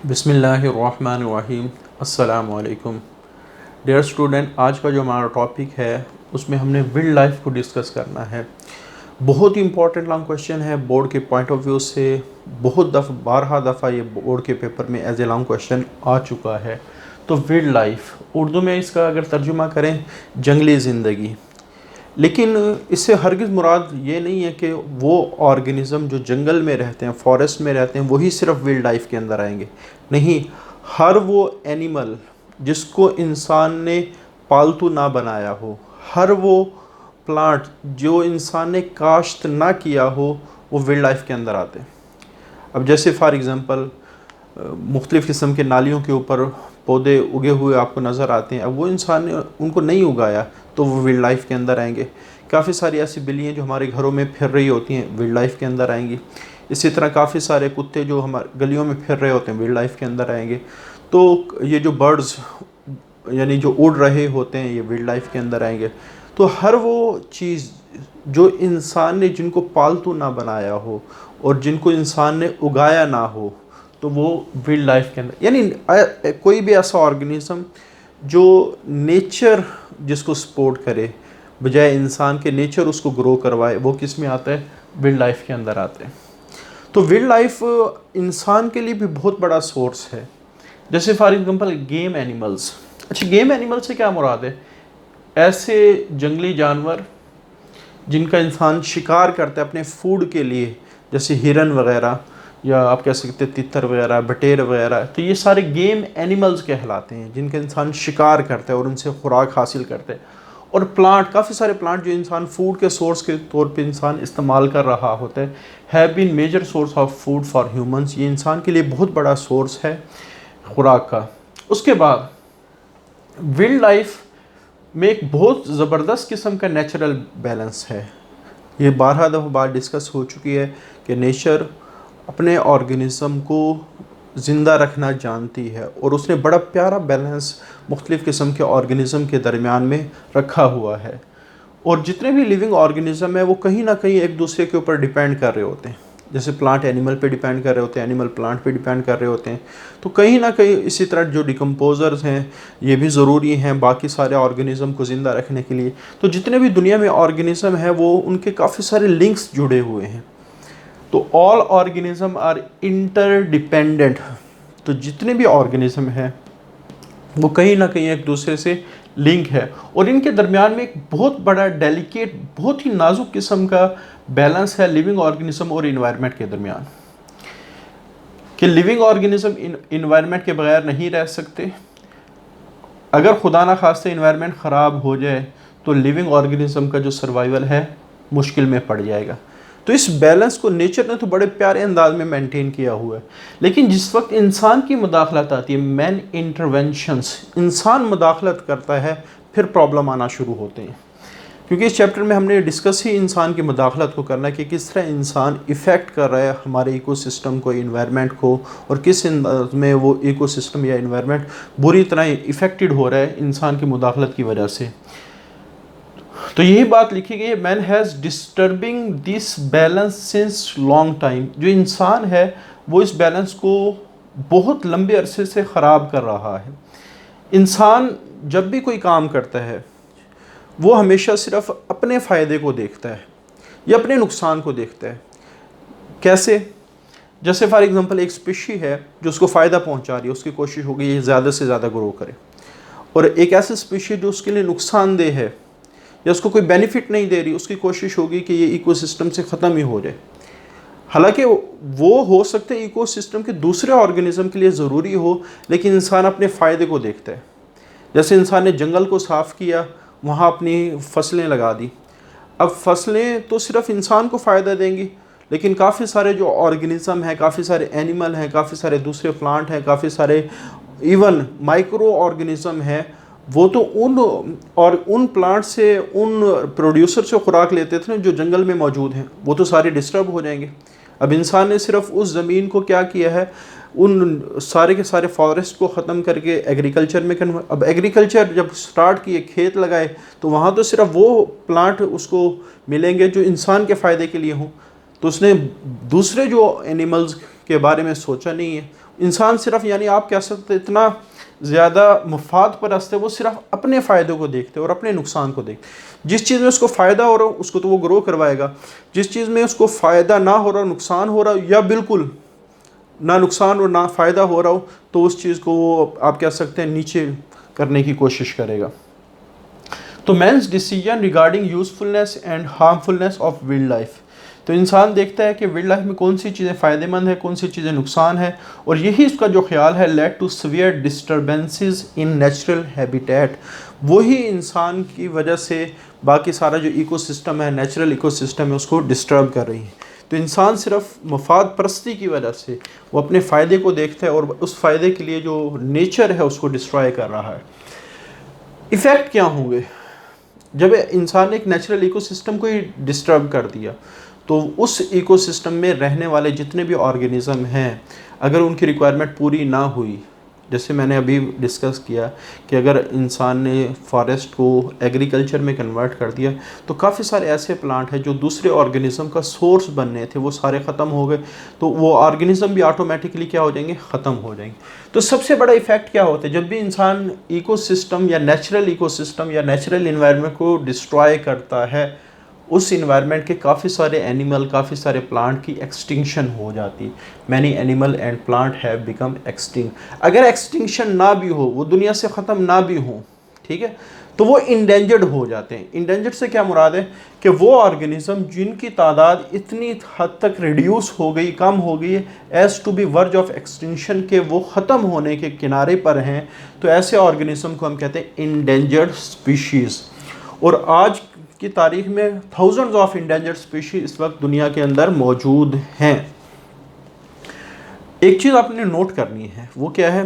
बिस्मिल्लाहिर्रहमानिर्रहीम। अस्सलामु अलैकुम डियर स्टूडेंट, आज का जो हमारा टॉपिक है उसमें हमने वाइल्ड लाइफ को डिस्कस करना है। बहुत ही इंपॉर्टेंट लॉन्ग क्वेश्चन है बोर्ड के पॉइंट ऑफ व्यू से। बहुत बारहा दफ़ा ये बोर्ड के पेपर में एज ए लॉन्ग क्वेश्चन आ चुका है। तो वाइल्ड लाइफ उर्दू में इसका अगर तर्जुमा करें जंगली ज़िंदगी, लेकिन इससे हरगिज़ मुराद ये नहीं है कि वो ऑर्गेनिज़म जो जंगल में रहते हैं, फॉरेस्ट में रहते हैं, वही सिर्फ वाइल्ड लाइफ के अंदर आएंगे। नहीं, हर वो एनिमल जिसको इंसान ने पालतू ना बनाया हो, हर वो प्लांट जो इंसान ने काश्त ना किया हो, वो वाइल्ड लाइफ के अंदर आते हैं। अब जैसे फॉर एग्ज़ाम्पल मुख्तलिफ़ किस्म के नालियों के ऊपर पौधे उगे हुए आपको नज़र आते हैं। अब वो इंसान ने उनको नहीं उगाया तो वो वाइल्ड लाइफ के अंदर आएंगे। काफ़ी सारी ऐसी बिल्लियाँ जो हमारे घरों में फिर रही होती हैं, वाइल्ड लाइफ के अंदर आएंगी। इसी तरह काफ़ी सारे कुत्ते जो हमारे गलियों में फिर रहे होते हैं, वाइल्ड लाइफ के अंदर आएंगे। तो ये जो बर्ड्स यानी जो उड़ रहे होते हैं, ये वाइल्ड लाइफ के अंदर आएंगे। तो हर वो चीज़ जो इंसान ने जिनको पालतू ना बनाया हो और जिनको इंसान ने उगाया ना हो, तो वो वाइल्ड लाइफ के अंदर, यानी कोई भी ऐसा ऑर्गेनिज्म जो नेचर जिसको सपोर्ट करे बजाय इंसान के नेचर उसको ग्रो करवाए, वो किस में आता है? वाइल्ड लाइफ के अंदर आते हैं। तो वाइल्ड लाइफ इंसान के लिए भी बहुत बड़ा सोर्स है। जैसे फॉर एग्जांपल गेम एनिमल्स। अच्छा, गेम एनिमल से क्या मुराद है? ऐसे जंगली जानवर जिनका इंसान शिकार करता है अपने फूड के लिए, जैसे हिरन वगैरह, या आप कह सकते हैं तितर वगैरह, बटेर वगैरह। तो ये सारे गेम एनिमल्स कहलाते हैं जिनका इंसान शिकार करता है और उनसे खुराक हासिल करता है। और प्लांट, काफ़ी सारे प्लांट जो इंसान फूड के सोर्स के तौर पे इंसान इस्तेमाल कर रहा होता है, have been major source of food for humans. ये इंसान के लिए बहुत बड़ा सोर्स है खुराक का। उसके बाद वाइल्ड लाइफ में एक बहुत ज़बरदस्त किस्म का नेचुरल बैलेंस है। ये 12 दफ़ा बात डिस्कस हो चुकी है कि नेचर अपने ऑर्गेनिज़म को ज़िंदा रखना जानती है और उसने बड़ा प्यारा बैलेंस मुख्तलिफ़ किस्म के ऑर्गेनिज़म के दरमियान में रखा हुआ है। और जितने भी लिविंग ऑर्गेनिज़म है वो कहीं ना कहीं एक दूसरे के ऊपर डिपेंड कर रहे होते हैं। जैसे प्लांट एनिमल पे डिपेंड कर रहे होते हैं, एनिमल प्लांट पे डिपेंड कर रहे होते हैं। तो कहीं ना कहीं इसी तरह जो डिकम्पोज़र्स हैं ये भी ज़रूरी हैं बाकी सारे ऑर्गेनिज़म को ज़िंदा रखने के लिए। तो जितने भी दुनिया में ऑर्गेनिज़म है वो उनके काफ़ी सारे लिंक्स जुड़े हुए हैं। तो ऑल ऑर्गेनिज़म आर इंटरडिपेंडेंट। तो जितने भी ऑर्गेनिज़म हैं वो कहीं ना कहीं एक दूसरे से लिंक है और इनके दरमियान में एक बहुत बड़ा डेलिकेट, बहुत ही नाजुक किस्म का बैलेंस है लिविंग ऑर्गेनिज्म और इन्वायरमेंट के दरमियान, कि लिविंग ऑर्गेनिज्म इन्वायरमेंट के बगैर नहीं रह सकते। अगर खुदा ना खास्ते इन्वायरमेंट ख़राब हो जाए तो लिविंग ऑर्गेनिज्म का जो सर्वाइवल है मुश्किल में पड़ जाएगा। तो इस बैलेंस को नेचर ने तो बड़े प्यारे अंदाज में मेंटेन किया हुआ है। लेकिन जिस वक्त इंसान की मुदाखलत आती है, मैन इंटरवेंशंस, इंसान मुदाखलत करता है, फिर प्रॉब्लम आना शुरू होते हैं। क्योंकि इस चैप्टर में हमने डिस्कस ही इंसान की मुदाखलत को करना है कि किस तरह इंसान इफ़ेक्ट कर रहा है हमारे इकोसिस्टम को, इन्वायरमेंट को, और किस अंदाज में वो इकोसिस्टम या इन्वायरमेंट बुरी तरह इफ़ेक्टेड हो रहा है इंसान की मुदाखलत की वजह से। तो यही बात लिखी गई है, man has disturbing this balance since long time. जो इंसान है वो इस बैलेंस को बहुत लंबे अरसे से ख़राब कर रहा है। इंसान जब भी कोई काम करता है वो हमेशा सिर्फ अपने फ़ायदे को देखता है या अपने नुकसान को देखता है। कैसे? जैसे फॉर एग्ज़ाम्पल एक स्पीशी है जो उसको फ़ायदा पहुंचा रही है, उसकी कोशिश होगी ये ज़्यादा से ज़्यादा ग्रो करे। और एक ऐसी स्पीशी जो उसके लिए नुकसानदेह है या उसको कोई बेनिफिट नहीं दे रही, उसकी कोशिश होगी कि ये इकोसिस्टम से ख़त्म ही हो जाए। हालांकि वो हो सकता है इकोसिस्टम के दूसरे ऑर्गेनिज्म के लिए ज़रूरी हो, लेकिन इंसान अपने फ़ायदे को देखता है। जैसे इंसान ने जंगल को साफ़ किया, वहाँ अपनी फसलें लगा दी। अब फसलें तो सिर्फ इंसान को फ़ायदा देंगी, लेकिन काफ़ी सारे जो ऑर्गेनिज्म हैं, काफ़ी सारे एनिमल हैं, काफ़ी सारे दूसरे प्लांट हैं, काफ़ी सारे इवन माइक्रो ऑर्गेनिज्म हैं, वो तो उन प्लांट से, उन प्रोड्यूसर से खुराक लेते थे जो जंगल में मौजूद हैं, वो तो सारे डिस्टर्ब हो जाएंगे। अब इंसान ने सिर्फ उस ज़मीन को क्या किया है, उन सारे के सारे फॉरेस्ट को ख़त्म करके एग्रीकल्चर में कन्वर्ट। अब एग्रीकल्चर जब स्टार्ट किए, खेत लगाए, तो वहाँ तो सिर्फ वो प्लांट उसको मिलेंगे जो इंसान के फ़ायदे के लिए हों। तो उसने दूसरे जो एनिमल्स के बारे में सोचा नहीं है। इंसान सिर्फ, यानी आप कह सकते इतना ज़्यादा मुफाद परस्त है, वो सिर्फ अपने फ़ायदे को देखते और अपने नुकसान को देखते। जिस चीज़ में उसको फ़ायदा हो रहा हो उसको तो वो ग्रो करवाएगा, जिस चीज़ में उसको फ़ायदा ना हो रहा, नुकसान हो रहा या बिल्कुल ना नुकसान और ना फ़ायदा हो रहा हो, तो उस चीज़ को वो आप कह सकते हैं नीचे करने की कोशिश करेगा। तो man's decision regarding usefulness and harmfulness of wildlife, तो इंसान देखता है कि वाइल्ड लाइफ में कौन सी चीज़ें फ़ायदेमंद है, कौन सी चीज़ें नुकसान है, और यही इसका जो ख्याल है led to severe disturbances in natural habitat, वही इंसान की वजह से बाकी सारा जो इकोसिस्टम है, नेचुरल इकोसिस्टम है, उसको डिस्टर्ब कर रही है। तो इंसान सिर्फ मफाद परस्ती की वजह से वो अपने फ़ायदे को देखता है और उस फ़ायदे के लिए जो नेचर है उसको डिस्ट्रॉय कर रहा है। इफ़ेक्ट क्या होंगे जब इंसान ने एक नेचुरल इकोसिस्टम को ही डिस्टर्ब कर दिया? तो उस इकोसिस्टम में रहने वाले जितने भी ऑर्गेनिज़म हैं, अगर उनकी रिक्वायरमेंट पूरी ना हुई, जैसे मैंने अभी डिस्कस किया कि अगर इंसान ने फॉरेस्ट को एग्रीकल्चर में कन्वर्ट कर दिया तो काफ़ी सारे ऐसे प्लांट हैं जो दूसरे ऑर्गेनिज़म का सोर्स बनने थे, वो सारे ख़त्म हो गए, तो वो ऑर्गेनिज़म भी ऑटोमेटिकली क्या हो जाएंगे, ख़त्म हो जाएंगे। तो सबसे बड़ा इफ़ेक्ट क्या होता है जब भी इंसान इकोसिस्टम या नेचुरल इन्वायरमेंट को डिस्ट्रॉय करता है, उस इन्वायरमेंट के काफ़ी सारे एनिमल, काफ़ी सारे प्लांट की एक्सटिंक्शन हो जाती है। Many animal and plant have become extinct. अगर एक्सटिंक्शन ना भी हो, वो दुनिया से ख़त्म ना भी हो, ठीक है, तो वो इंडेंजर्ड हो जाते हैं। इंडेंजर्ड से क्या मुराद है कि वो ऑर्गेनिज्म जिनकी तादाद इतनी हद तक रिड्यूस हो गई, कम हो गई है, as to be verge of extinction के, वो ख़त्म होने के किनारे पर हैं, तो ऐसे ऑर्गेनिज्म को हम कहते हैं इंडेंजर्ड स्पीशीज़। और आज की तारीख में थाउजेंड्स ऑफ इंडेंजर्ड स्पीशीज इस वक्त दुनिया के अंदर मौजूद हैं। एक चीज़ आपने नोट करनी है, वो क्या है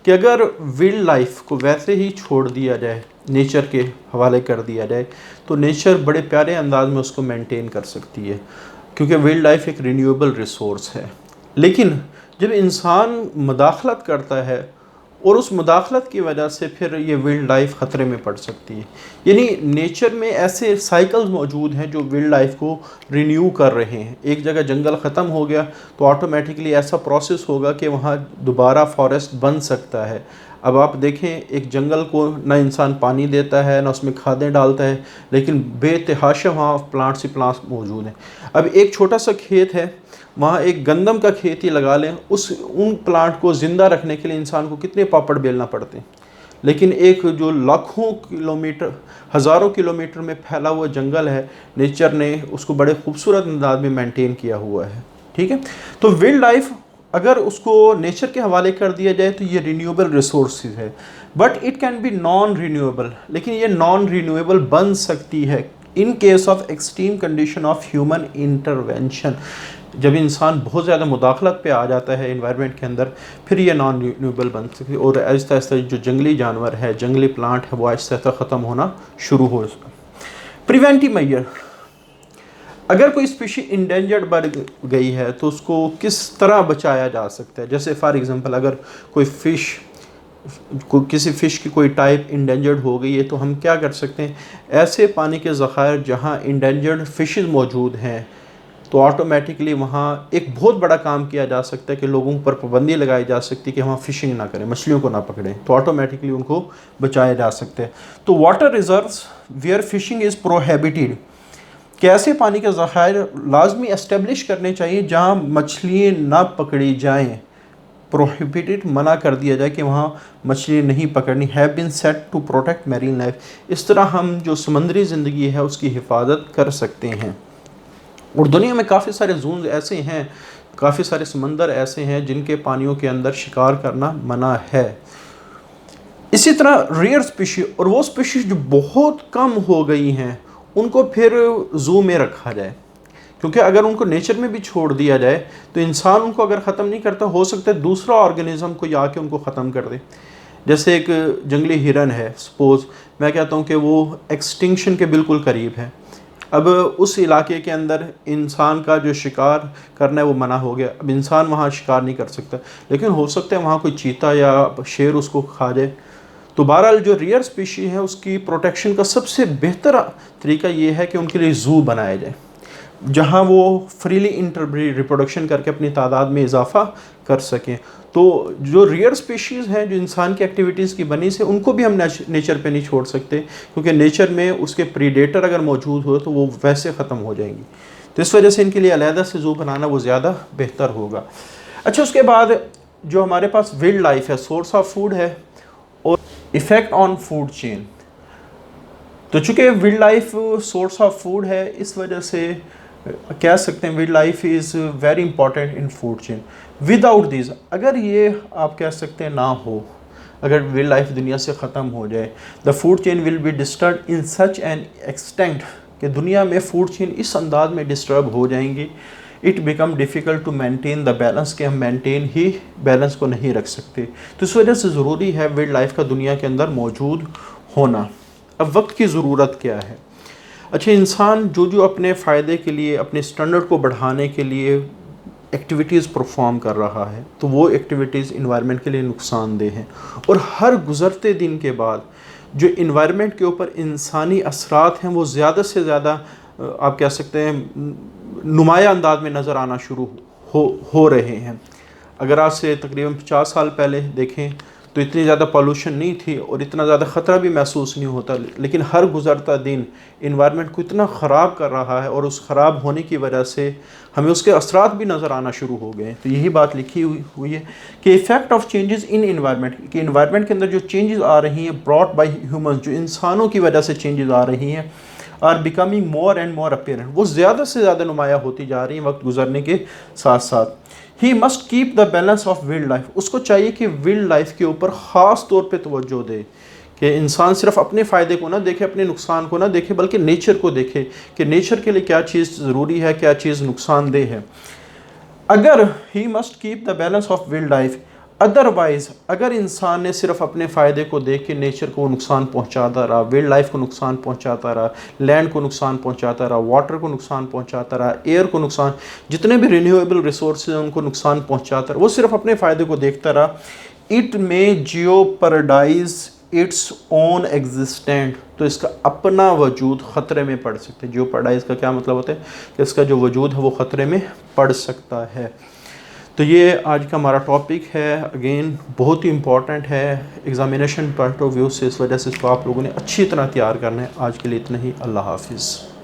कि अगर वाइल्ड लाइफ को वैसे ही छोड़ दिया जाए, नेचर के हवाले कर दिया जाए, तो नेचर बड़े प्यारे अंदाज में उसको मेंटेन कर सकती है, क्योंकि वाइल्ड लाइफ एक रिन्यूएबल रिसोर्स है। लेकिन जब इंसान मुदाखलत करता है और उस मुदाखलत की वजह से फिर ये वाइल्ड लाइफ ख़तरे में पड़ सकती है। यानी नेचर में ऐसे साइकिल्स मौजूद हैं जो वाइल्ड लाइफ को रिन्यू कर रहे हैं। एक जगह जंगल ख़त्म हो गया तो ऑटोमेटिकली ऐसा प्रोसेस होगा कि वहाँ दोबारा फॉरेस्ट बन सकता है। अब आप देखें, एक जंगल को ना इंसान पानी देता है, ना उसमें खादें डालता है, लेकिन बेतहाशा वहाँ प्लांट्स ही प्लांट्स मौजूद हैं। अब एक छोटा सा खेत है, वहाँ एक गंदम का खेत ही लगा लें, उन प्लांट को ज़िंदा रखने के लिए इंसान को कितने पापड़ बेलना पड़ते हैं। लेकिन एक जो लाखों किलोमीटर, हज़ारों किलोमीटर में फैला हुआ जंगल है, नेचर ने उसको बड़े खूबसूरत अंदाज में मेंटेन किया हुआ है। ठीक है, तो वाइल्ड लाइफ अगर उसको नेचर के हवाले कर दिया जाए तो ये रिन्यूएबल रिसोर्सेज है, but it can be non renewable. लेकिन ये नॉन रिन्यूएबल बन सकती है in case of extreme condition of human intervention. जब इंसान बहुत ज़्यादा मुदाखलत पे आ जाता है एनवायरनमेंट के अंदर, फिर ये नॉन रिन्यूएबल बन सकती है और आहिस्ता आहिस्ता जो जंगली जानवर है, जंगली प्लांट है, वो आहिस्ता आहिस्ता ख़त्म होना शुरू हो जाएगा। प्रिवेंटिव मेजर, अगर कोई स्पीशी इंडेंजर्ड बढ़ गई है तो उसको किस तरह बचाया जा सकता है। जैसे फॉर एग्जांपल अगर कोई फ़िश, किसी फ़िश की कोई टाइप इंडेंजर्ड हो गई है, तो हम क्या कर सकते हैं, ऐसे पानी के ज़खायर जहाँ इंडेंजर्ड फ़िशेस मौजूद हैं, तो ऑटोमेटिकली वहाँ एक बहुत बड़ा काम किया जा सकता है कि लोगों पर पाबंदी लगाई जा सकती है कि वहाँ फ़िशिंग ना करें, मछलियों को ना पकड़ें, तो ऑटोमेटिकली उनको बचाया जा सकता है। तो water reserves where fishing is prohibited, कि ऐसे पानी के ज़खायर लाजमी एस्टेब्लिश करने चाहिए जहाँ मछलियाँ ना पकड़ी जाएँ, प्रोहिबिटेड मना कर दिया जाए कि वहाँ मछली नहीं पकड़नी, have been set to protect marine life. इस तरह हम जो समुद्री ज़िंदगी है उसकी हिफाजत कर सकते हैं। और दुनिया में काफ़ी सारे जोन ऐसे हैं, काफ़ी सारे समंदर ऐसे हैं जिनके पानियों के अंदर शिकार करना मना है। इसी तरह रेयर स्पीशी, और वो स्पीशीज जो बहुत कम हो गई हैं उनको फिर जू में रखा जाए, क्योंकि अगर उनको नेचर में भी छोड़ दिया जाए तो इंसान उनको अगर ख़त्म नहीं करता, हो सकता है दूसरा ऑर्गेनिज्म कोई आके उनको ख़त्म कर दे। जैसे एक जंगली हिरन है, सपोज़ मैं कहता हूँ कि वो एक्सटिंक्शन के बिल्कुल करीब है। अब उस इलाके के अंदर इंसान का जो शिकार करना है वो मना हो गया, अब इंसान वहाँ शिकार नहीं कर सकता, लेकिन हो सकता है वहाँ कोई चीता या शेर उसको खा जाए। तो बहरहाल जो रेयर स्पीशी है उसकी प्रोटेक्शन का सबसे बेहतर तरीका ये है कि उनके लिए ज़ू बनाया जाए। जहाँ वो फ्रीली इंटर रिप्रोडक्शन करके अपनी तादाद में इजाफा कर सकें। तो जो रेयर स्पीशीज़ हैं जो इंसान की एक्टिविटीज़ की बनी से, उनको भी हम नेचर पे नहीं छोड़ सकते, क्योंकि नेचर में उसके प्रीडेटर अगर मौजूद हो तो वो वैसे ख़त्म हो जाएंगी। तो इस वजह से इनके लिए अलहदा से ज़ू बनाना वो ज़्यादा बेहतर होगा। अच्छा, उसके बाद जो हमारे पास वाइल्ड लाइफ है, सोर्स ऑफ फूड है और इफ़ेक्ट ऑन फूड चेन। तो चूँकि wild life source of food है, इस वजह से कह सकते हैं wild life is very important in food chain. Without this, अगर ये आप कह सकते हैं ना हो, अगर वाइल्ड लाइफ दुनिया से ख़त्म हो जाए, the food chain will be disturb in such an extent कि दुनिया में फूड चेन इस अंदाज में डिस्टर्ब हो जाएंगी, it become difficult to maintain the balance, कि हम मेंटेन ही बैलेंस को नहीं रख सकते। तो इस वजह से ज़रूरी है वाइल्ड लाइफ का दुनिया के अंदर मौजूद होना। अब वक्त की ज़रूरत क्या है? अच्छा, इंसान जो जो अपने फ़ायदे के लिए, अपने स्टैंडर्ड को बढ़ाने के लिए एक्टिविटीज़ परफॉर्म कर रहा है, तो वो एक्टिविटीज़ इन्वायरमेंट के लिए नुकसानदेह हैं। और हर गुज़रते दिन के बाद जो इन्वायरमेंट के ऊपर इंसानी असरात हैं वो ज़्यादा से ज़्यादा आप कह सकते हैं नुमाया अंदाज में नज़र आना शुरू हो रहे हैं। अगर आज से तकरीबन 50 साल पहले देखें तो इतनी ज़्यादा पॉल्यूशन नहीं थी और इतना ज़्यादा ख़तरा भी महसूस नहीं होता, लेकिन हर गुज़रता दिन इन्वायरमेंट को इतना ख़राब कर रहा है और उस ख़राब होने की वजह से हमें उसके असरात भी नज़र आना शुरू हो गए। तो यही बात लिखी हुई है कि effect of changes in environment, कि इन्वायरमेंट के अंदर जो चेंजेस आ रही हैं ब्रॉट बाई ह्यूमन्स, जो इंसानों की वजह से चेंजेस आ रही हैं, are becoming more and more apparent, वो ज़्यादा से ज़्यादा नुमाया होती जा रही हैं वक्त गुजरने के साथ साथ। He must keep the balance of wild life, उसको चाहिए कि वाइल्ड लाइफ के ऊपर ख़ास तौर पे तवज्जो दे, कि इंसान सिर्फ अपने फ़ायदे को ना देखे, अपने नुकसान को ना देखे, बल्कि नेचर को देखे कि नेचर के लिए क्या चीज़ ज़रूरी है, क्या चीज़ नुकसानदेह है। अगर he must keep the balance of wild life, otherwise अगर इंसान ने सिर्फ अपने फ़ायदे को देख के नेचर को नुकसान पहुंचाता रहा, वाइल्ड लाइफ को नुकसान पहुंचाता रहा, लैंड को नुकसान पहुंचाता रहा, वाटर को नुकसान पहुंचाता रहा, एयर को नुकसान, जितने भी रिन्यूएबल रिसोर्सेज हैं उनको नुकसान पहुंचाता रहा, वो सिर्फ अपने फ़ायदे को देखता रहा, it may jeopardise its own existent, तो इसका अपना वजूद ख़तरे में पड़ सकता है। जियोपैराडाइज का क्या मतलब होता है कि इसका जो वजूद है वो ख़तरे में पड़ सकता है। तो ये आज का हमारा टॉपिक है, अगेन बहुत ही इम्पॉर्टेंट है एग्ज़ामिनेशन पॉइंट ऑफ व्यू से, इस वजह से इसको आप लोगों ने अच्छी तरह तैयार करना है। आज के लिए इतना ही, अल्लाह हाफिज़।